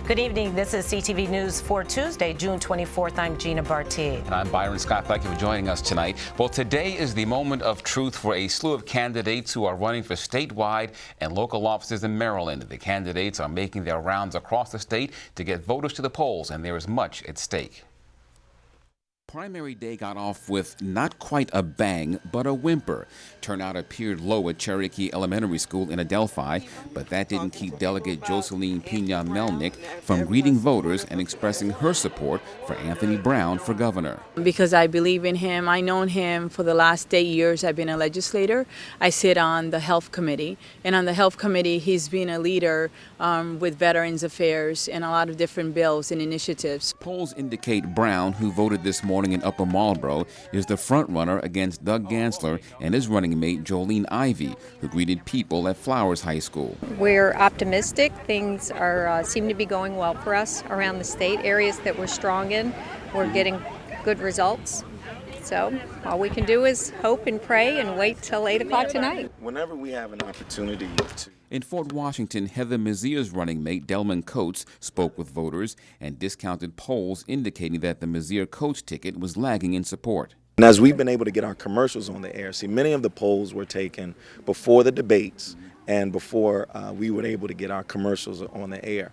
Good evening. This is CTV News for Tuesday, June 24th. I'm Gina Barty. And I'm Byron Scott. Thank you for joining us tonight. Well, today is the moment of truth for a slew of candidates who are running for statewide and local offices in Maryland. The candidates are making their rounds across the state to get voters to the polls, and there is much at stake. Primary day got off with not quite a bang, but a whimper. Turnout appeared low at Cherokee Elementary School in Adelphi, but that didn't keep Delegate Joseline Pena-Melnick from greeting voters and expressing her support for Anthony Brown for governor. Because I believe in him. I've known him for the last 8 years. I've been a legislator. I sit on the health committee, and on the health committee, he's been a leader with Veterans Affairs and a lot of different bills and initiatives. Polls indicate Brown, who voted this morning in Upper Marlboro, is the front-runner against Doug Gansler and his running mate Jolene Ivey, who greeted people at Flowers High School. We're optimistic. Things seem to be going well for us around the state. Areas that we're strong in, we're getting good results. So all we can do is hope and pray and wait till 8 o'clock tonight. Whenever we have an opportunity to... In Fort Washington, Heather Mazier's running mate Delman Coates spoke with voters and discounted polls indicating that the Mazier-Coates ticket was lagging in support. And as we've been able to get our commercials on the air, see, many of the polls were taken before the debates and before we were able to get our commercials on the air.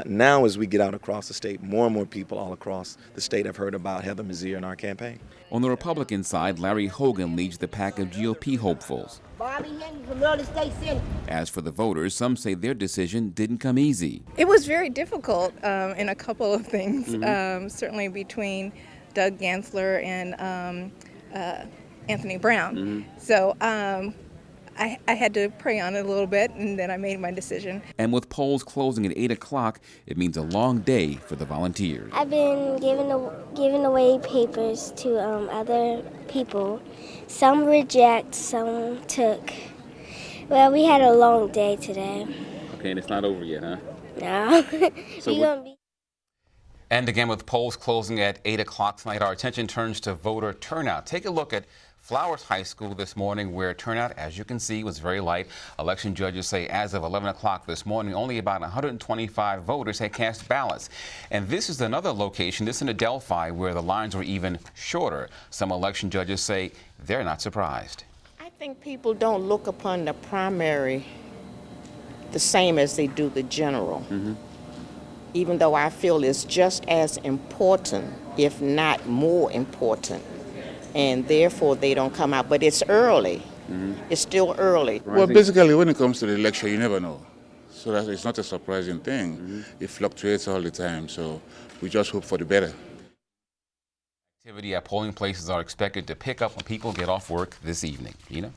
Now, as we get out across the state, more and more people all across the state have heard about Heather Mazier and our campaign. On the Republican side, Larry Hogan leads the pack of GOP hopefuls. As for the voters, some say their decision didn't come easy. It was very difficult in a couple of things, certainly between Doug Gansler and Anthony Brown. So I had to pray on it a little bit, and then I made my decision. And with polls closing at 8 o'clock, it means a long day for the volunteers. I've been giving away papers to other people. Some reject, some took. Well, we had a long day today. Okay, and it's not over yet, huh? No. And again, with polls closing at 8 o'clock tonight, our attention turns to voter turnout. Take a look at Flowers High School this morning, where turnout, as you can see, was very light. Election judges say as of 11 o'clock this morning, only about 125 voters had cast ballots. And this is another location, this in Adelphi, where the lines were even shorter. Some election judges say they're not surprised. I think people don't look upon the primary the same as they do the general. Even though I feel it's just as important, if not more important. And therefore they don't come out. But it's early. It's still early. Well, basically, when it comes to the election, you never know. So that it's not a surprising thing. It fluctuates all the time. So we just hope for the better. Activity at polling places are expected to pick up when people get off work this evening. Gina?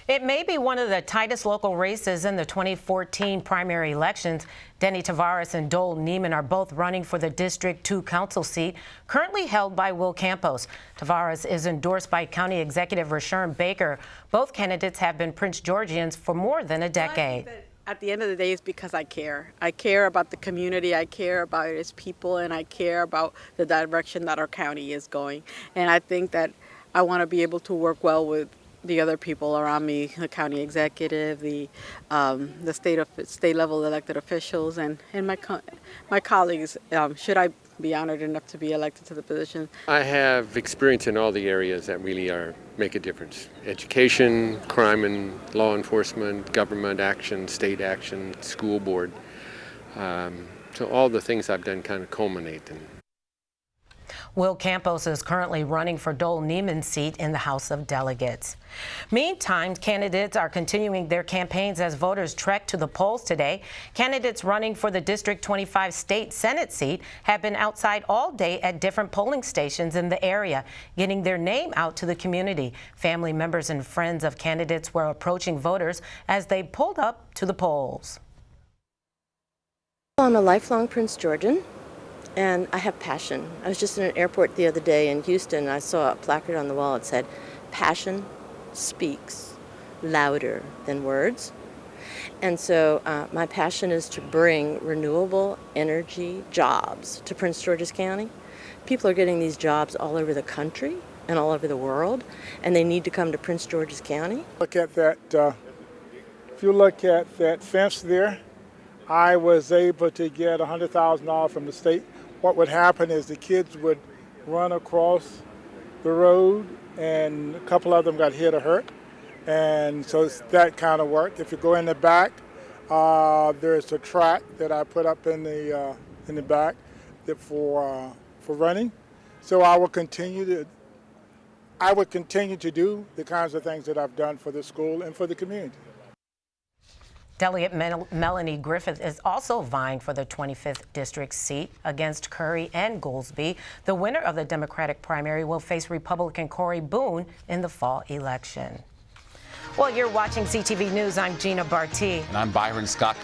It may be one of the tightest local races in the 2014 primary elections. Denny Tavares and Dole Neiman are both running for the District 2 council seat, currently held by Will Campos. Tavares is endorsed by County Executive Rashawn Baker. Both candidates have been Prince Georgians for more than a decade. At the end of the day, it's because I care. I care about the community, I care about its people, and I care about the direction that our county is going. And I think that I want to be able to work well with the other people around me, the county executive, the state level elected officials, and my colleagues. Should I be honored enough to be elected to the position? I have experience in all the areas that really make a difference: education, crime and law enforcement, government action, state action, school board. So all the things I've done kind of culminate in. Will Campos is currently running for Dole Neiman's seat in the House of Delegates. Meantime, candidates are continuing their campaigns as voters trek to the polls today. Candidates running for the District 25 State Senate seat have been outside all day at different polling stations in the area, getting their name out to the community. Family members and friends of candidates were approaching voters as they pulled up to the polls. I'm a lifelong Prince Georgian. And I have passion. I was just in an airport the other day in Houston, and I saw a placard on the wall that said, "Passion speaks louder than words." And so my passion is to bring renewable energy jobs to Prince George's County. People are getting these jobs all over the country and all over the world, and they need to come to Prince George's County. Look at that. If you look at that fence there, I was able to get $100,000 from the state. What would happen is the kids would run across the road, and a couple of them got hit or hurt. And so it's that kind of work. If you go in the back, there's a track that I put up in the back for running. So I will continue to do the kinds of things that I've done for the school and for the community. Delegate Melanie Griffith is also vying for the 25th district seat against Curry and Goolsbee. The winner of the Democratic primary will face Republican Corey Boone in the fall election. Well, you're watching CTV News. I'm Gina Barty. And I'm Byron Scott.